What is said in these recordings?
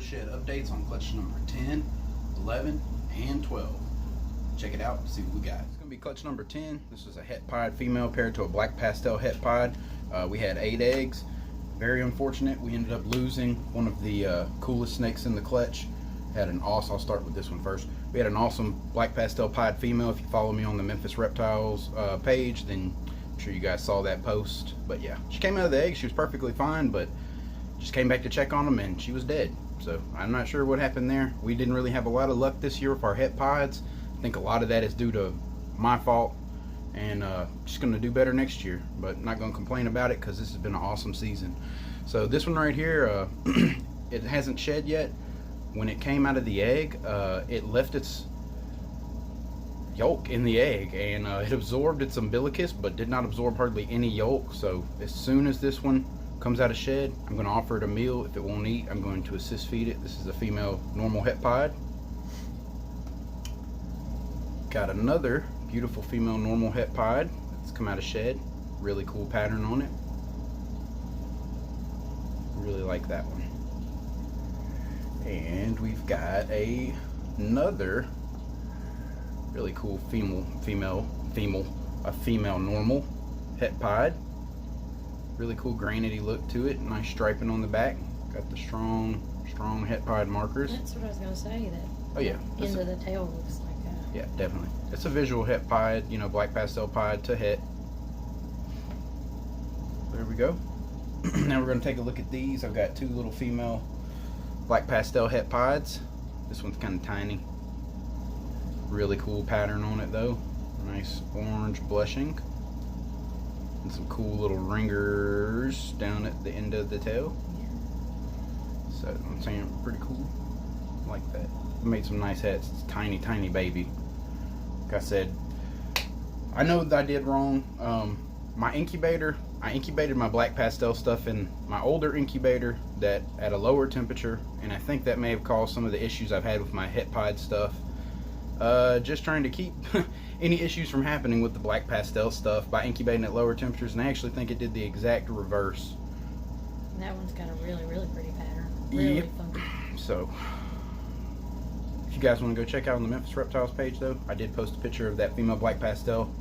shed updates on clutch number 10, 11, and 12. Check it out, see what we got. It's gonna be clutch number 10. This was a het pied female paired to a black pastel het pied. We had 8 eggs. Very unfortunate. We ended up losing one of the coolest snakes in the clutch. Had an awesome, I'll start with this one first. We had an awesome black pastel pied female. If you follow me on the Memphis Reptiles page, then I'm sure you guys saw that post. But yeah, she came out of the egg. She was perfectly fine, but just came back to check on them and she was dead. So I'm not sure what happened there. We didn't really have a lot of luck this year with our het pieds. I think a lot of that is due to my fault, and just gonna do better next year, but not gonna complain about it because this has been an awesome season. So this one right here, it hasn't shed yet. When it came out of the egg, it left its yolk in the egg, and it absorbed its umbilicus but did not absorb hardly any yolk. So as soon as this one comes out of shed, I'm going to offer it a meal. If it won't eat, I'm going to assist feed it. This is a female normal het pied. Got another beautiful female normal het pied that's come out of shed. Really cool pattern on it. Really like that one. And we've got another really cool female normal het pied. Really cool granity look to it. Nice striping on the back. Got the strong het pied markers. That's what I was gonna say. That. Oh yeah. End of the tail looks like that. Yeah, definitely. It's a visual het pied, you know, black pastel pied to het. There we go. Now we're gonna take a look at these. I've got 2 little female black pastel het pieds. This one's kind of tiny. Really cool pattern on it though. Nice orange blushing. And some cool little ringers down at the end of the tail. Yeah. So I'm saying pretty cool. Like that. Made some nice hats. It's a tiny baby. Like I said, I know that I did wrong. My incubator, I incubated my black pastel stuff in my older incubator that at a lower temperature, and I think that may have caused some of the issues I've had with my het pied stuff. Just trying to keep any issues from happening with the black pastel stuff by incubating at lower temperatures, and I actually think it did the exact reverse. And that one's got a really pretty pattern. Really funky. So if you guys want to go check out on the Memphis Reptiles page though, I did post a picture of that female black pastel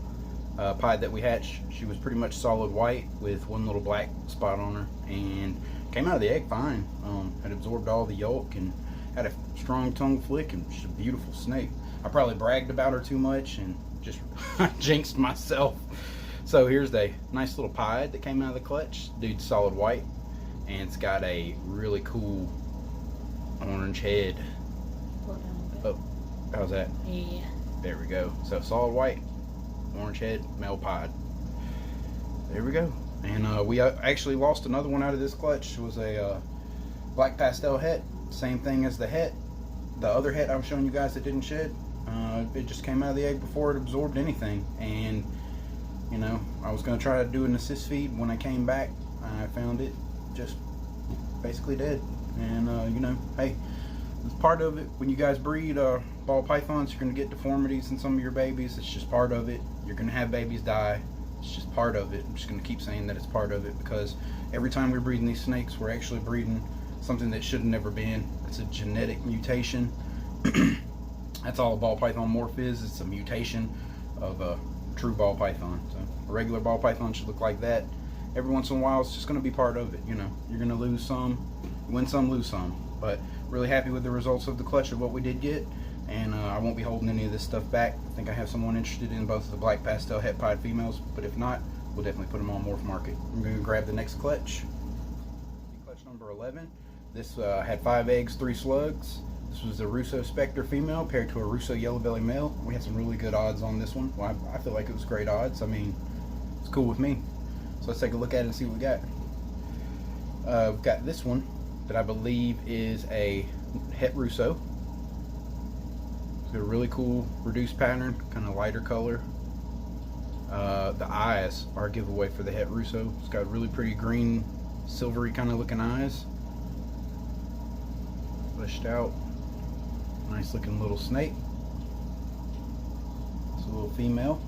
pied that we hatched. She was pretty much solid white with one little black spot on her, and came out of the egg fine. Had absorbed all the yolk and had a strong tongue flick, and she's a beautiful snake. I probably bragged about her too much and just jinxed myself. So here's the nice little pied that came out of the clutch. Dude's solid white, and it's got a really cool orange head. Oh, how's that? Yeah. There we go. So solid white, orange head, male pied. There we go. And we actually lost another one out of this clutch. It was a black pastel het. Same thing as the het. The other het I was showing you guys that didn't shed. It just came out of the egg before it absorbed anything. And you know, I was going to try to do an assist feed. When I came back, I found it just basically dead. And you know, hey, it's part of it. When you guys breed ball pythons, you're going to get deformities in some of your babies. It's just part of it. You're going to have babies die. It's just part of it. I'm just going to keep saying that it's part of it, because every time we're breeding these snakes, we're actually breeding something that should have never been. It's a genetic mutation. That's all a ball python morph is. It's a mutation of a true ball python. So a regular ball python should look like that. Every once in a while, it's just going to be part of it. You know, you're going to lose some, win some, lose some. But really happy with the results of the clutch of what we did get, and I won't be holding any of this stuff back. I think I have someone interested in both of the black pastel het pied females, but if not, we'll definitely put them on Morph Market. I'm going to grab the next clutch. Clutch number 11. This had 5 eggs, 3 slugs. This was a Russo Spectre female paired to a Russo Yellow Belly male. We had some really good odds on this one. Well, I feel like it was great odds. I mean, it's cool with me. So let's take a look at it and see what we got. We've got this one that I believe is a het Russo. It's got a really cool reduced pattern, kind of lighter color. The eyes are a giveaway for the het Russo. It's got really pretty green, silvery kind of looking eyes. Fleshed out. Nice looking little snake. It's a little female.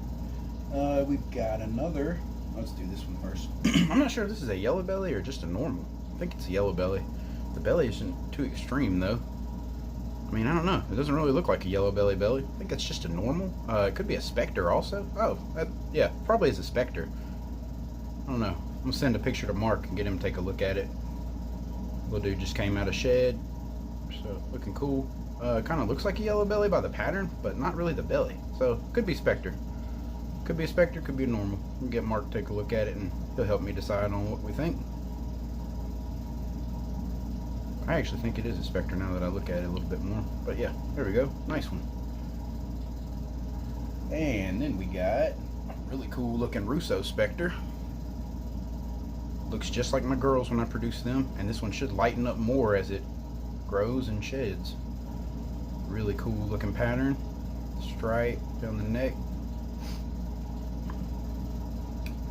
We've got another. Let's do this one first. I'm not sure if this is a yellow belly or just a normal. I think it's a yellow belly. The belly isn't too extreme though. I mean, I don't know. It doesn't really look like a yellow belly. I think it's just a normal. It could be a specter also. Oh, yeah, probably is a specter. I don't know. I'm gonna send a picture to Mark and get him to take a look at it. Little dude just came out of shed, so looking cool. Kind of looks like a yellow belly by the pattern, but not really the belly. So could be specter. Could be a specter, could be a normal. We'll get Mark to take a look at it and he'll help me decide on what we think. I actually think it is a specter now that I look at it a little bit more. But yeah, there we go. Nice one. And then we got a really cool looking Russo specter. Looks just like my girls when I produce them. And this one should lighten up more as it grows and sheds. Really cool looking pattern. Stripe down the neck.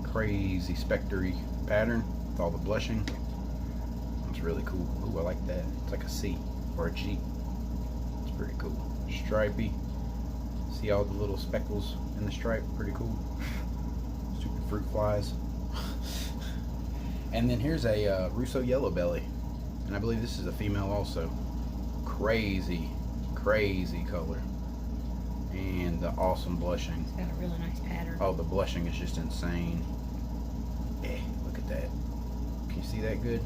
Crazy spectery pattern with all the blushing. It's really cool. Ooh, I like that. It's like a C or a G. It's pretty cool. Stripey. See all the little speckles in the stripe? Pretty cool. Stupid fruit flies. And then here's a Russo yellow belly. And I believe this is a female also. Crazy, crazy color. And the awesome blushing. It's got a really nice pattern. Oh, the blushing is just insane. Yeah, look at that. Can you see that good?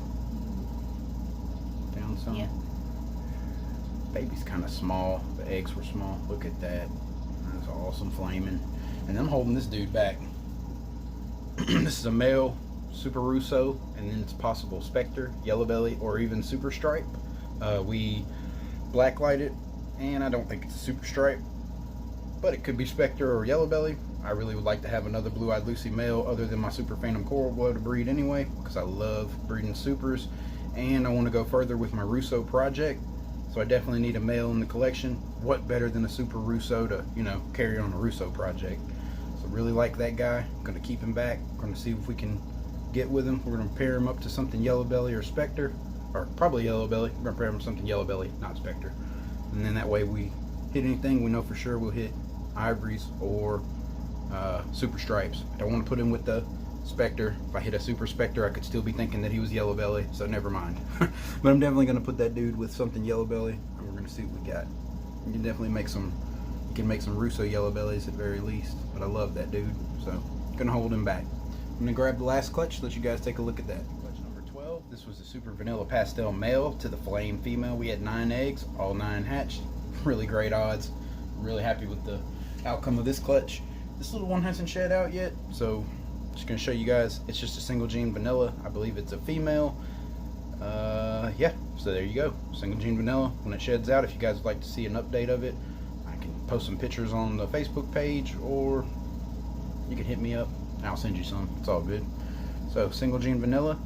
Down some? Yeah. Baby's kind of small. The eggs were small. Look at that. That's awesome flaming. And I'm holding this dude back. This is a male Super Russo, and then it's possible Spectre, Yellow Belly, or even Super Stripe. We blacklight it, and I don't think it's a Super Stripe, but it could be Spectre or Yellow Belly. I really would like to have another Blue-Eyed Lucy male other than my Super Phantom Coral Glow to breed anyway, because I love breeding supers, and I want to go further with my Russo project, so I definitely need a male in the collection. What better than a Super Russo to, you know, carry on a Russo project? So really like that guy. I'm going to keep him back. I'm going to see if we can get with him. We're going to pair him up to something Yellow Belly or Spectre, or probably Yellow Belly. We're going to pair him to something Yellow Belly, not Spectre. And then that way we hit anything, we know for sure we'll hit Ivories or Super Stripes. I don't want to put him with the Spectre. If I hit a Super Spectre, I could still be thinking that he was Yellow Belly, so never mind. But I'm definitely going to put that dude with something Yellow Belly, and we're going to see what we got. You can definitely make some, you can make some Russo Yellow Bellies at very least, but I love that dude, so I'm going to hold him back. I'm going to grab the last clutch, let you guys take a look at that. Clutch number 12, this was a Super Vanilla Pastel male to the Flame female. We had 9 eggs, all 9 hatched. Really great odds. Really happy with the outcome of this clutch. This little one hasn't shed out yet, so just going to show you guys. It's just a single gene vanilla. I believe it's a female. Yeah, so there you go. Single gene vanilla. When it sheds out, if you guys would like to see an update of it, I can post some pictures on the Facebook page, or you can hit me up and I'll send you some. It's all good. So single gene vanilla.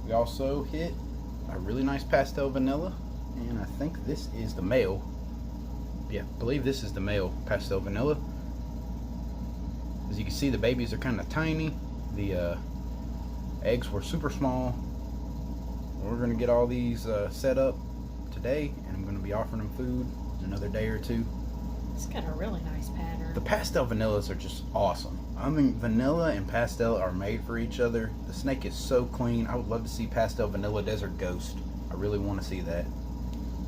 We also hit a really nice pastel vanilla, and I think this is the male. Yeah, I believe this is the male pastel vanilla. As you can see, the babies are kind of tiny. The eggs were super small. We're going to get all these set up today, and I'm going to be offering them food in another day or two. It's got a really nice pattern. The pastel vanillas are just awesome. I mean, vanilla and pastel are made for each other. The snake is so clean. I would love to see pastel vanilla desert ghost. I really want to see that.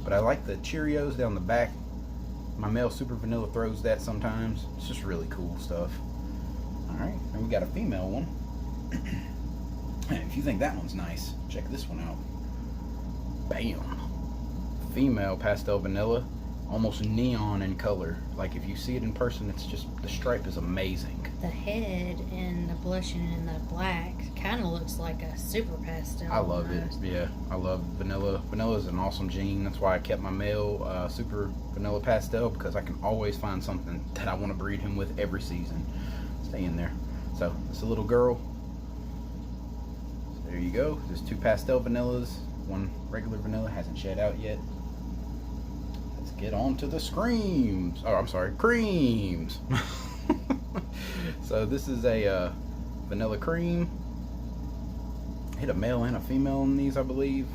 But I like the Cheerios down the back. My male Super Vanilla throws that sometimes. It's just really cool stuff. Alright, and we got a female one. If you think that one's nice, check this one out. Bam! Female pastel vanilla, almost neon in color. Like if you see it in person, it's just, the stripe is amazing. The head and the blushing and the black kind of looks like a super pastel. I love it. Yeah, I love vanilla. Vanilla is an awesome gene. That's why I kept my male Super Vanilla Pastel, because I can always find something that I want to breed him with every season. Stay in there. So it's a little girl. So there you go. There's 2 pastel vanillas. 1 regular vanilla, hasn't shed out yet. Let's get on to the screams. Oh, I'm sorry, creams. So this is a vanilla cream. I hit a male and a female in these, I believe.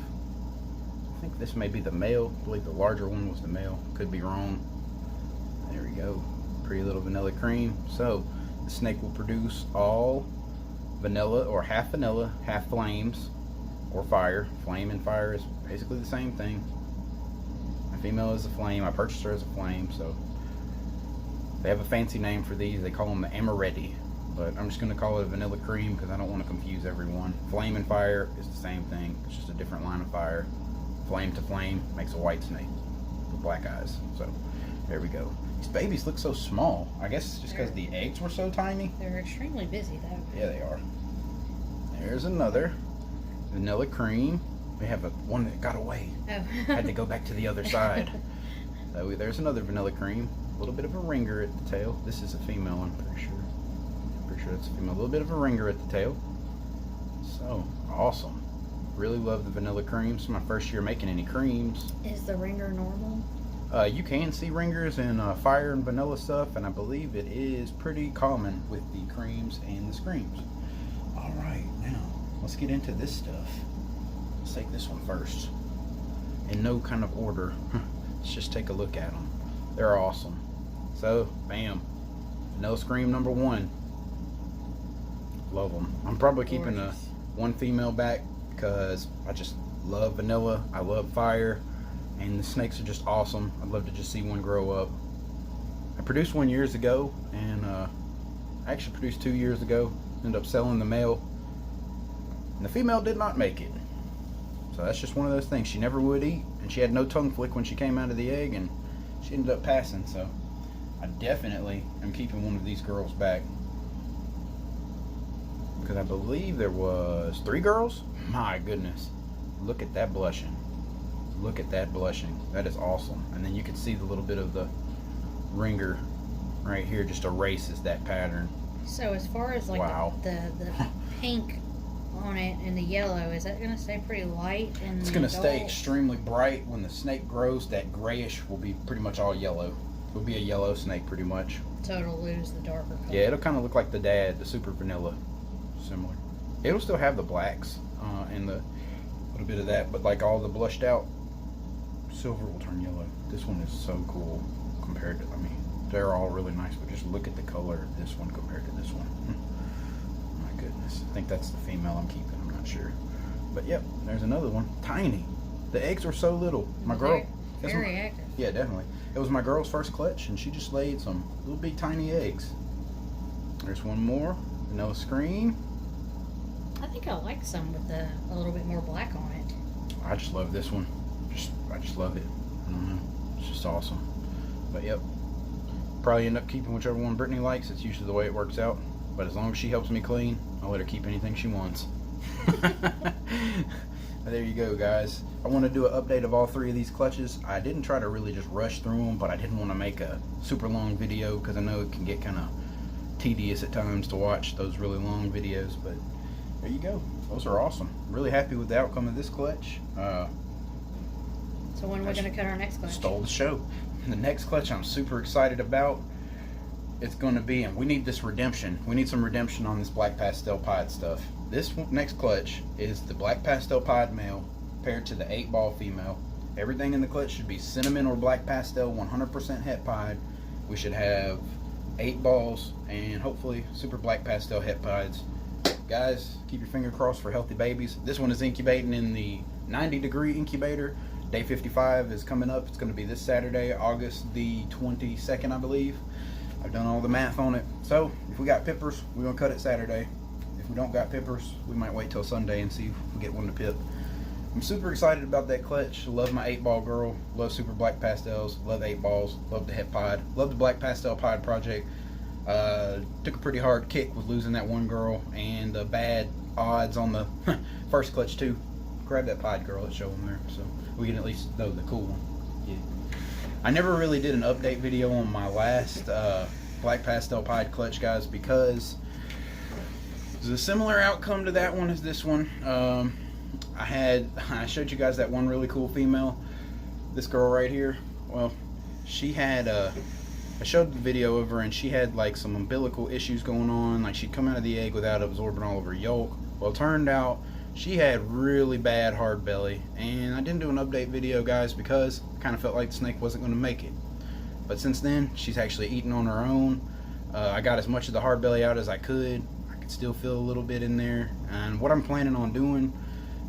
I think this may be the male. I believe the larger one was the male. Could be wrong. There we go. Pretty little vanilla cream. So the snake will produce all vanilla or half flames. or fire. Flame and fire is basically the same thing. My female is a flame. I purchased her as a flame, so they have a fancy name for these. They call them the Amaretti, but I'm just going to call it a vanilla cream because I don't want to confuse everyone. Flame and fire is the same thing. It's just a different line of fire. Flame to flame makes a white snake with black eyes. So there we go. These babies look so small. I guess it's just because the eggs were so tiny. They're extremely busy though. Yeah, they are. There's another vanilla cream. We have one that got away. Oh. Had to go back to the other side. So there's another vanilla cream. A little bit of a ringer at the tail. This is a female, I'm pretty sure. Pretty sure it's a female. A little bit of a ringer at the tail. So awesome. Really love the vanilla creams. My first year making any creams. Is the ringer normal? You can see ringers in fire and vanilla stuff, and I believe it is pretty common with the creams and the screams. All right, now let's get into this stuff. Let's take this one first. In no kind of order. Let's just take a look at them. They're awesome. So, bam. Vanilla Scream number 1. Love them. I'm probably keeping one female back because I just love vanilla. I love fire. And the snakes are just awesome. I'd love to just see one grow up. I produced one years ago, and I actually produced 2 years ago. Ended up selling the male. And the female did not make it. So that's just one of those things. She never would eat, and she had no tongue flick when she came out of the egg, and she ended up passing. So I definitely am keeping one of these girls back. Because I believe there was 3 girls. My goodness. Look at that blushing. Look at that blushing. That is awesome. And then you can see the little bit of the ringer right here just erases that pattern. So as far as like wow. the pink on it and the yellow, is that going to stay pretty light? And it's going to stay extremely bright. When the snake grows, that grayish will be pretty much all yellow. It'll be a yellow snake pretty much. So it'll lose the darker color. Yeah, it'll kind of look like the dad, the super vanilla. Similar. It'll still have the blacks and the little bit of that, but like all the blushed out silver will turn yellow. This one is so cool compared to, I mean, they're all really nice, but just look at the color of this one compared to this one. My goodness. I think that's the female I'm keeping. I'm not sure. But yep, there's another one. Tiny. The eggs are so little. My girl. Very active. Yeah, definitely. It was my girl's first clutch, and she just laid some little big tiny eggs. There's one more. Vanilla Scream. I think I like some with a little bit more black on it. I just love this one. I just love it. I don't know. It's just awesome. But yep. Probably end up keeping whichever one Brittany likes. It's usually the way it works out. But as long as she helps me clean, I'll let her keep anything she wants. There you go, guys. I want to do an update of all 3 of these clutches. I didn't try to really just rush through them, but I didn't want to make a super long video because I know it can get kind of tedious at times to watch those really long videos. But there you go. Those are awesome. Really happy with the outcome of this clutch. So when are we going to cut our next clutch? Stole the show. The next clutch I'm super excited about. It's going to be, and we need this redemption. We need some redemption on this black pastel pied stuff. This next clutch is the black pastel pied male paired to the 8-ball female. Everything in the clutch should be cinnamon or black pastel, 100% het pied. We should have 8 balls and hopefully super black pastel het pieds. Guys, keep your finger crossed for healthy babies. This one is incubating in the 90-degree incubator. Day 55 is coming up. It's going to be this Saturday, August the 22nd, I believe. I've done all the math on it. So, if we got pippers, we're going to cut it Saturday. If we don't got pippers, we might wait till Sunday and see if we get one to pip. I'm super excited about that clutch. Love my 8-ball girl. Love super black pastels. Love 8 balls. Love the het pied. Love the black pastel pied project. Took a pretty hard kick with losing that one girl and the bad odds on the first clutch too. Grab that pied girl and show them there so we can at least know the cool one. Yeah. I never really did an update video on my last black pastel pied clutch, guys, because there's a similar outcome to that one as this one. I showed you guys that one really cool female, this girl right here. Well, she had I showed the video of her and she had like some umbilical issues going on. Like she'd come out of the egg without absorbing all of her yolk. Well, it turned out she had really bad hard belly, and I didn't do an update video, guys, because I kind of felt like the snake wasn't going to make it. But since then, she's actually eating on her own. I got as much of the hard belly out as I could. I could still feel a little bit in there. And what I'm planning on doing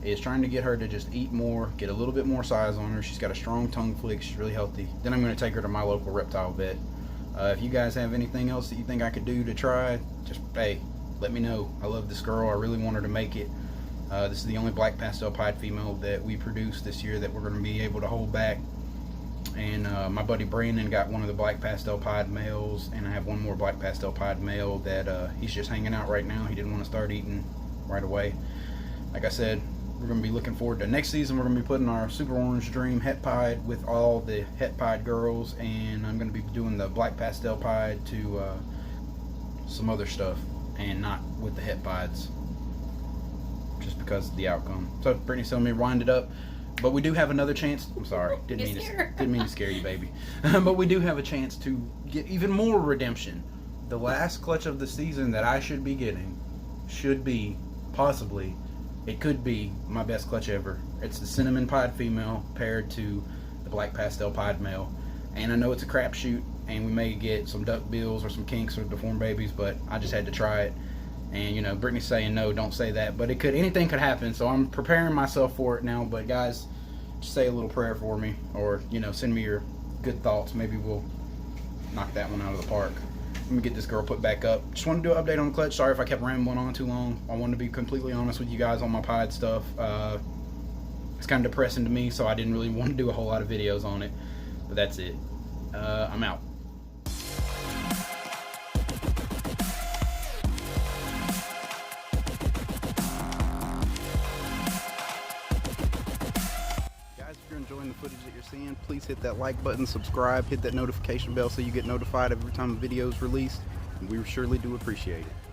is trying to get her to just eat more, get a little bit more size on her. She's got a strong tongue flick. She's really healthy. Then I'm going to take her to my local reptile vet. If you guys have anything else that you think I could do to try, just, hey, let me know. I love this girl. I really want her to make it. This is the only black pastel pied female that we produced this year that we're going to be able to hold back. And my buddy Brandon got one of the black pastel pied males, and I have one more black pastel pied male that he's just hanging out right now. He didn't want to start eating right away. Like I said, we're going to be looking forward to next season. We're going to be putting our Super Orange Dream het pied with all the het pied girls, and I'm going to be doing the black pastel pied to some other stuff, and not with the het pieds, just because of the outcome. So Brittany's telling me to wind it up, but we do have another chance. I'm sorry, didn't mean to scare you, baby. But we do have a chance to get even more redemption. The last clutch of the season that I should be getting should be, possibly, it could be my best clutch ever. It's the cinnamon pied female paired to the black pastel pied male. And I know it's a crapshoot, and we may get some duck bills or some kinks or deformed babies, but I just had to try it. And, you know, Brittany's saying no, don't say that, but anything could happen, so I'm preparing myself for it now. But guys, just say a little prayer for me, or, you know, send me your good thoughts. Maybe we'll knock that one out of the park. Let me get this girl put back up. Just wanted to do an update on the clutch. Sorry if I kept rambling on too long. I wanted to be completely honest with you guys on my pied stuff. It's kind of depressing to me, so I didn't really want to do a whole lot of videos on it. But that's it. I'm out. Guys, if you're enjoying the footage that you're seeing, please hit that like button, subscribe, hit that notification bell so you get notified every time a video is released. We surely do appreciate it.